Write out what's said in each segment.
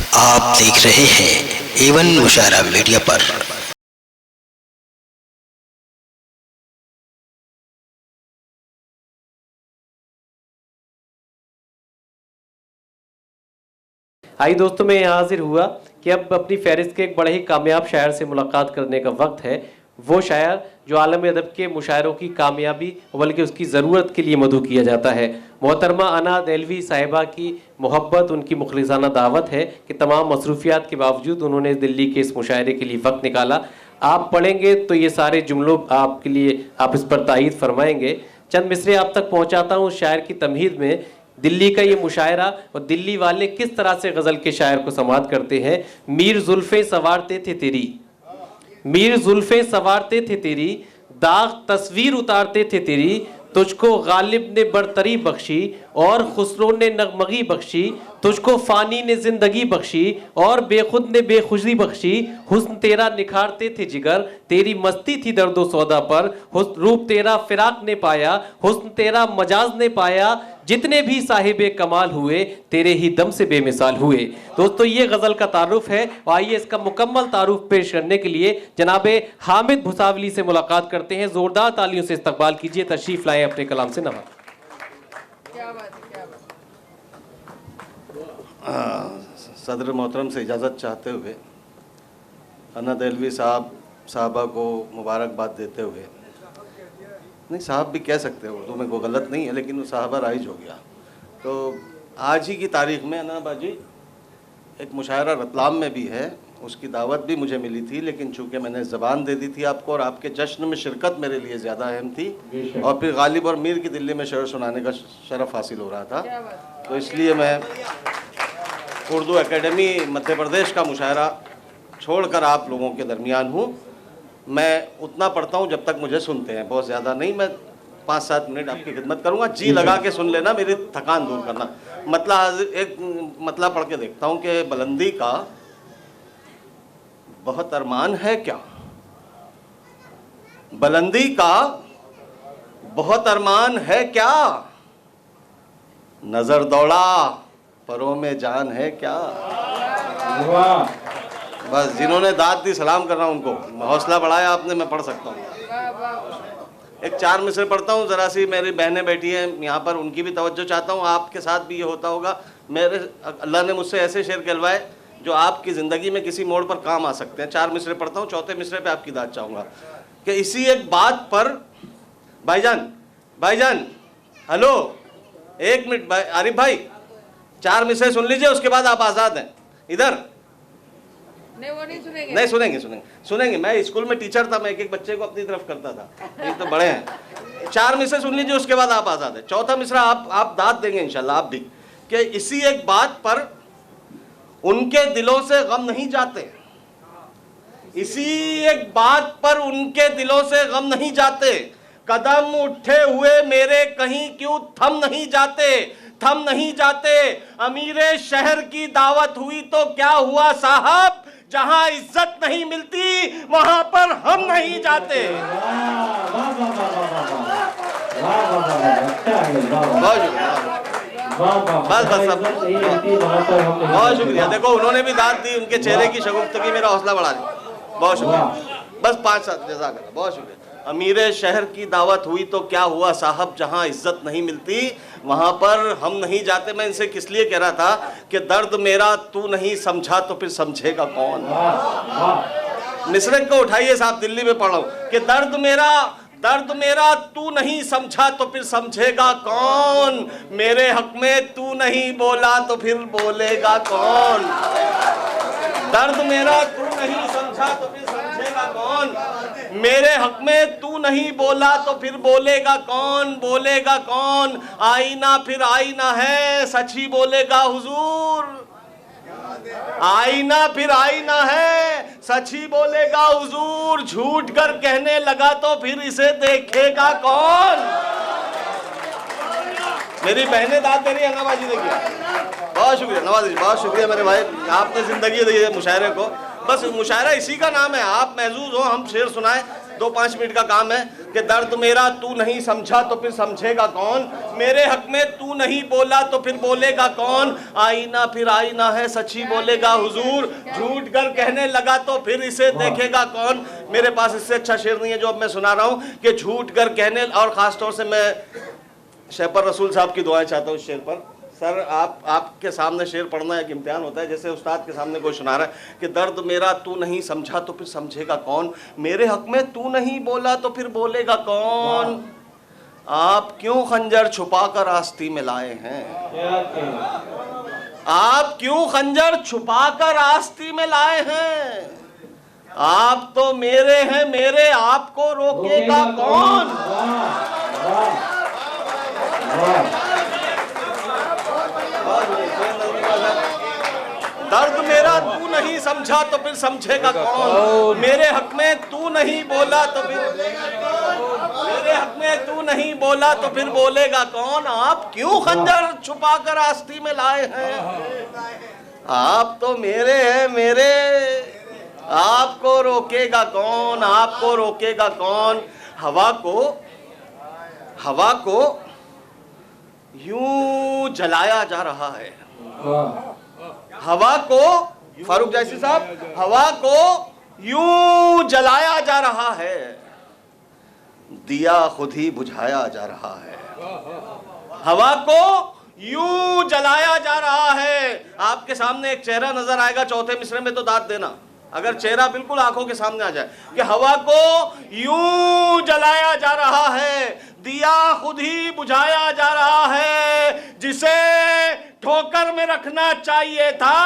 आप देख रहे हैं एवन मुशायरा मीडिया पर। आई दोस्तों, मैं यहाँ हाजिर हुआ कि अब अपनी फहरिस्त के एक बड़े ही कामयाब शायर से मुलाकात करने का वक्त है। वो शायर जो आलम अदब के मुशायरों की कामयाबी बल्कि उसकी ज़रूरत के लिए मदऊ किया जाता है। मोहतरमा अना देलवी साहिबा की मोहब्बत, उनकी मुखलिसाना दावत है कि तमाम मसरूफियात के बावजूद उन्होंने दिल्ली के इस मुशायरे के लिए वक्त निकाला। आप पढ़ेंगे तो ये सारे जुमलों आपके लिए, आप इस पर तायीद फरमाएंगे। चंद मिसरे आप तक पहुँचाता हूँ शायर की तमहीद में। दिल्ली का ये मुशायरा और दिल्ली वाले किस तरह से गज़ल के शायर को समात करते हैं। मीर जुल्फ़े सवारते थे तेरी, मीर जुल्फ़े सवारते थे तेरी, दाग तस्वीर उतारते थे तेरी, तुझको गालिब ने बरतरी बख्शी और खुसरो ने नगमगी बख्शी, तुझको फ़ानी ने ज़िंदगी बख्शी और बेखुद ने बेखुशी बख्शी। हुस्न तेरा निखारते थे जिगर, तेरी मस्ती थी दर्दो सौदा पर, रूप तेरा फिराक ने पाया, हुस्न तेरा मजाज ने पाया, जितने भी साहिबे कमाल हुए तेरे ही दम से बेमिसाल हुए। दोस्तों, ये गज़ल का तारुफ है। आइए इसका मुकम्मल तारुफ पेश करने के लिए जनाबे हामिद भुसावली से मुलाकात करते हैं। ज़ोरदार तालियों से इस्तकबाल कीजिए। तशरीफ़ लाएँ अपने कलाम से नवाज़ें। सदर मोहतरम से इजाज़त चाहते हुए, अना देलवी साहबा को मुबारकबाद देते हुए, नहीं साहब भी कह सकते हो, उर्दू में कोई गलत नहीं है, लेकिन वो साहबा राइज हो गया। तो आज ही की तारीख़ में अना बाजी एक मुशायरा रतलाम में भी है, उसकी दावत भी मुझे मिली थी, लेकिन चूँकि मैंने ज़बान दे दी थी आपको और आपके जश्न में शिरकत मेरे लिए ज़्यादा अहम थी, और फिर गालिब और मीर की दिल्ली में शेर सुनाने का शरफ़ हासिल हो रहा था, तो इसलिए मैं उर्दू एकेडमी मध्य प्रदेश का मुशायरा छोड़कर आप लोगों के दरमियान हूँ। मैं उतना पढ़ता हूँ जब तक मुझे सुनते हैं, बहुत ज़्यादा नहीं। मैं 5-7 मिनट आपकी खिदमत करूँगा, जी लगा के सुन लेना, मेरी थकान दूर करना। एक मतलब पढ़ के देखता हूँ कि बुलंदी का बहुत अरमान है क्या, बुलंदी का बहुत अरमान है क्या, नज़र दौड़ा परों में जान है क्या। बस जिन्होंने दाद दी सलाम कर रहा हूँ उनको, हौसला बढ़ाया आपने, मैं पढ़ सकता हूँ। एक 4 मिसरे पढ़ता हूँ, ज़रा सी मेरी बहनें बैठी हैं यहाँ पर, उनकी भी तवज्जो चाहता हूँ। आपके साथ भी ये होता होगा, मेरे अल्लाह ने मुझसे ऐसे शेर कहलवाए जो आपकी ज़िंदगी में किसी मोड़ पर काम आ सकते हैं। 4 मिसरे पढ़ता हूँ, चौथे मिसरे पे आपकी दाद चाहूँगा कि इसी एक बात पर भाईजान हेलो, 1 मिनट आरिफ भाई, 4 मिसरे सुन लीजिए, उसके बाद आप आज़ाद हैं। इधर नहीं, वो नहीं सुनेंगे। नहीं सुनेंगे। मैं स्कूल में टीचर था, मैं एक बाच्चे को अपनी तरफ करता था, एक तो बड़े हैं। 4 मिसरे सुन लीजिए, उसके बाद आप आज़ाद हैं। चौथा मिसरा आप दाद देंगे इंशाल्लाह आप भी, कि इसी एक बात पर उनके दिलों से गम नहीं जाते, इसी एक बात पर उनके दिलों से गम नहीं जाते, कदम उठे हुए मेरे कहीं क्यों थम नहीं जाते। अमीरे शहर की दावत हुई तो क्या हुआ साहब, जहां इज्जत नहीं मिलती वहां पर हम नहीं जाते। बस बहुत शुक्रिया। देखो उन्होंने भी दाद दी, उनके चेहरे की शगुफ्तगी मेरा हौसला बढ़ा दी, बहुत शुक्रिया। बस 5-7 जज़ाकल्लाह, बहुत शुक्रिया। अमीरे शहर की दावत हुई तो क्या हुआ साहब, जहां इज्जत नहीं मिलती वहां पर हम नहीं जाते। मैं इनसे किस लिए कह रहा था कि दर्द मेरा तू नहीं समझा तो फिर समझेगा कौन। मिसरे को उठाइए साहब, दिल्ली में पढ़ रहा हूं कि दर्द मेरा तू नहीं समझा तो फिर समझेगा कौन, मेरे हक में तू नहीं बोला तो फिर बोलेगा कौन। दर्द मेरा तू नहीं समझा तो फिर समझेगा कौन, मेरे हक में तू नहीं बोला तो फिर बोलेगा कौन। आईना फिर आईना है, सच ही बोलेगा हुजूर। आईना फिर आईना है, सच ही बोलेगा हुजूर। झूठ कर कहने लगा तो फिर इसे देखेगा कौन। मेरी बहनें दाद दे रही है नवाजी, देखिए बहुत शुक्रिया नवाजी, बहुत शुक्रिया मेरे भाई, आपने जिंदगी दी है मुशायरे को। बस मुशायरा इसी का नाम है, आप महजूज हो, हम शेर सुनाएं, 2-5 मिनट का काम है। कि दर्द मेरा तू नहीं समझा तो फिर समझेगा कौन, मेरे हक में तू नहीं बोला तो फिर बोलेगा कौन, आईना फिर आईना है सच्ची बोलेगा हुजूर, झूठ कर कहने लगा तो फिर इसे देखेगा कौन। मेरे पास इससे अच्छा शेर नहीं है जो अब मैं सुना रहा हूँ कि झूठ कर कहने, और ख़ास तौर से मैं शहपर रसूल साहब की दुआएं चाहता हूँ इस शेर पर। सर आपके सामने शेर पढ़ना एक इम्तिहान होता है, जैसे उस्ताद के सामने कोई सुना रहा है कि दर्द मेरा तू नहीं समझा तो फिर समझेगा कौन, मेरे हक में तू नहीं बोला तो फिर बोलेगा कौन, आप क्यों खंजर छुपा कर आस्ती में लाए हैं, आप क्यों खंजर छुपा कर आस्ती में लाए हैं, आप तो मेरे हैं मेरे आपको रोकेगा कौन। दर्द मेरा तू नहीं समझा तो फिर समझेगा कौन, मेरे हक में तू नहीं बोला तो फिर, मेरे हक में तू नहीं बोला तो फिर बोलेगा कौन, आप क्यों खंजर छुपा कर आस्ती में लाए हैं, आप तो मेरे हैं मेरे आपको रोकेगा कौन, आपको रोकेगा कौन। हवा को यूं जलाया जा रहा है, हवा को, फारूक जैसी साहब, हवा को यूं जलाया जा रहा है, दिया खुद ही बुझाया जा रहा है, हवा को यूं जलाया जा रहा है। आपके सामने एक चेहरा नजर आएगा चौथे मिसरे में तो दाद देना, अगर चेहरा बिल्कुल आंखों के सामने आ जाए कि हवा को यूं जलाया जा रहा है, दिया खुद ही बुझाया जा रहा है, जिसे ठोकर में रखना चाहिए था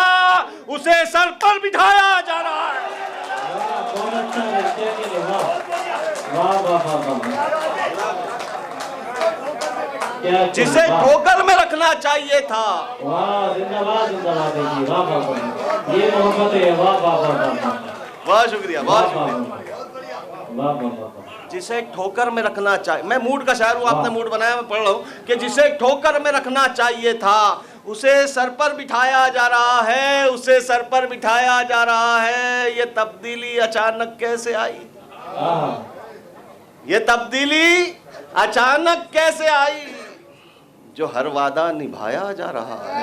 उसे सर पर बिठाया जा रहा है। जिसे ठोकर में रखना चाहिए था, ये मोहब्बत है, बहुत शुक्रिया, बहुत शुक्रिया। जिसे ठोकर में रखना चाहिए, मैं मूड का शायर हूँ, आपने मूड बनाया, मैं पढ़ रहा हूँ कि जिसे ठोकर में रखना चाहिए था उसे सर पर बिठाया जा रहा है, उसे सर पर बिठाया जा रहा है। ये तब्दीली अचानक कैसे आई, ये तब्दीली अचानक कैसे आई, जो हर वादा निभाया जा रहा है।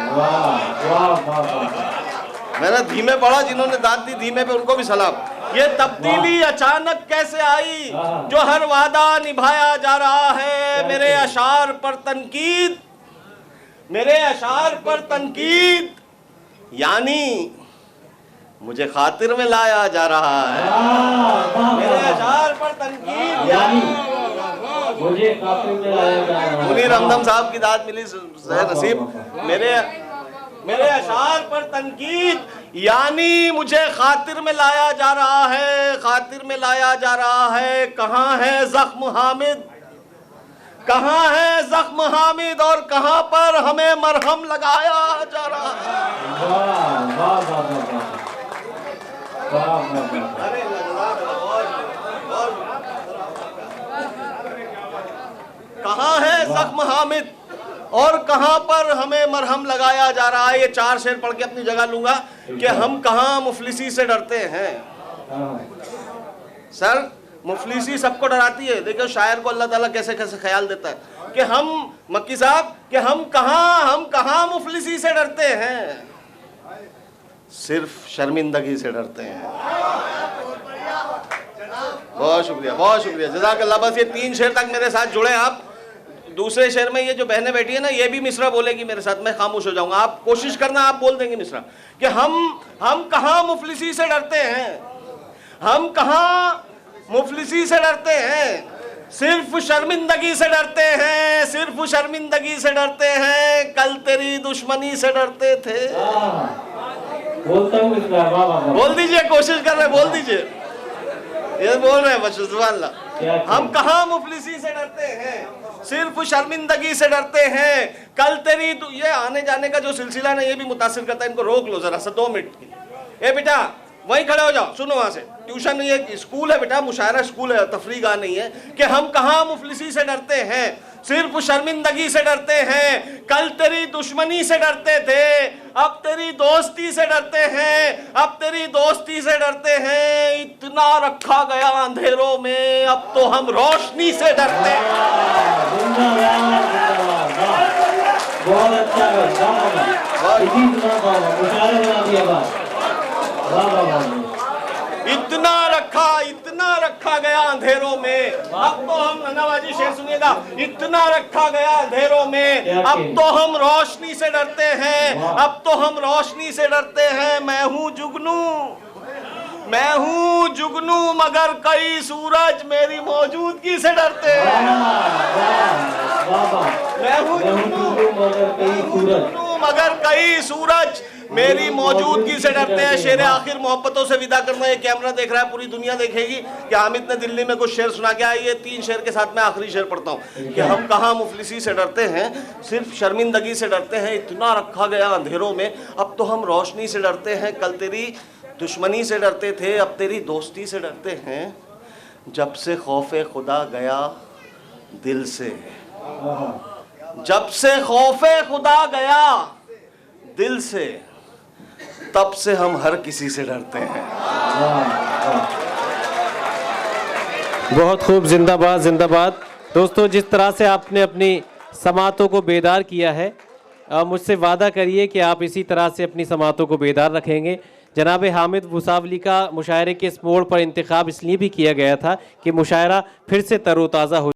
मैंने धीमे पढ़ा, जिन्होंने दाद दी धीमे पे उनको भी सलाम। ये तब्दीली अचानक कैसे आई, जो हर वादा निभाया जा रहा है। मेरे अशार पर तनकीद, मेरे अशार पर तनकीद, यानी मुझे खातिर में लाया जा रहा है। मेरे अशार पर तनकीद यानी मुझे खातिर में लाया जा रहा है। मुनीर हमदम साहब की दाद मिली नसीब। मेरे अशार पर तनकीद यानी मुझे खातिर में लाया जा रहा है, खातिर में लाया जा रहा है। कहाँ है जख्म हामिद, कहाँ है जख्म हामिद, और कहाँ पर हमें मरहम लगाया जा रहा है। कहाँ है जख्म हामिद और कहाँ पर हमें मरहम लगाया जा रहा है। ये चार शेर पढ़ के अपनी जगह लूंगा कि हम कहाँ मुफलिसी से डरते हैं। सर मुफलिसी सबको डराती है। देखो शायर को अल्लाह ताला कैसे कैसे ख्याल देता है कि हम, मक्की साहब, कि हम कहाँ मुफलिसी से डरते हैं, सिर्फ शर्मिंदगी से डरते हैं। बहुत शुक्रिया, बहुत शुक्रिया, जज़ाकल्लाह। बस ये तीन शेर तक मेरे साथ जुड़े आप। दूसरे शेर में ये जो बहनें बैठी है ना, ये भी मिसरा बोलेगी मेरे साथ, मैं खामोश हो जाऊंगा। आप कोशिश करना, आप बोल देंगे मिसरा कि हम कहाँ मुफलिसी से डरते हैं, हम कहाँ मुफलिसी से डरते हैं, सिर्फ शर्मिंदगी से डरते हैं, सिर्फ शर्मिंदगी से डरते हैं। कल तेरी दुश्मनी से डरते थे। बोल दीजिए, कोशिश कर रहे, बोल दीजिए। ये बोल रहे हैं बस, सुभान अल्लाह। हम कहाँ मुफलिसी से डरते हैं, सिर्फ शर्मिंदगी से डरते हैं। कल तेरी ये आने जाने का जो सिलसिला है ना, ये भी मुतासिर करता है। इनको रोक लो जरा सा 2 मिनट की। ए बेटा वहीं खड़े हो जाओ, सुनो वहां से। ट्यूशन नहीं है, स्कूल है बेटा, मुशायरा स्कूल है, तफरीह गाह नहीं है। कि हम कहाँ मुफलिसी से डरते हैं, सिर्फ शर्मिंदगी से डरते हैं। कल तेरी दुश्मनी से डरते थे, अब तेरी दोस्ती से डरते हैं, अब तेरी दोस्ती से डरते हैं। इतना रखा गया अंधेरों में, अब तो हम रोशनी से डरते हैं। बहुत अच्छा इसी तरह मुशायरे बना दिया बात। वाह वाह वाह। इतना रखा गया अंधेरों में, अब तो हम नवाजी शेर सुनिएगा, इतना रखा गया अंधेरों में, अब तो हम रोशनी से डरते हैं, अब तो हम रोशनी से डरते हैं। मैं हूँ जुगनू मगर कई सूरज मेरी मौजूदगी से डरते हैं। मैं हूँ जुगनू मगर कई सूरज मेरी मौजूदगी से डरते हैं। शेर आखिर मोहब्बतों से विदा करना। ये कैमरा देख रहा है, पूरी दुनिया देखेगी कि हामिद ने दिल्ली में कुछ शेर सुना के आया। ये 3 शेर के साथ मैं आखिरी शेर पढ़ता हूँ कि हम कहाँ मुफलिसी से डरते हैं, सिर्फ शर्मिंदगी से डरते हैं। इतना रखा गया अंधेरों में, अब तो हम रोशनी से डरते हैं। कल तेरी दुश्मनी से डरते थे, अब तेरी दोस्ती से डरते हैं। जब से खौफे खुदा गया दिल से, जब से खौफे खुदा गया दिल से, तब से हम हर किसी से डरते हैं। बहुत खूब, जिंदाबाद जिंदाबाद। दोस्तों, जिस तरह से आपने अपनी समातों को बेदार किया है, मुझसे वादा करिए कि आप इसी तरह से अपनी समातों को बेदार रखेंगे। जनाब हामिद भूसावली का मुशायरे के इस मोड़ पर इंतखाब इसलिए भी किया गया था कि मुशायरा फिर से तरोताज़ा हो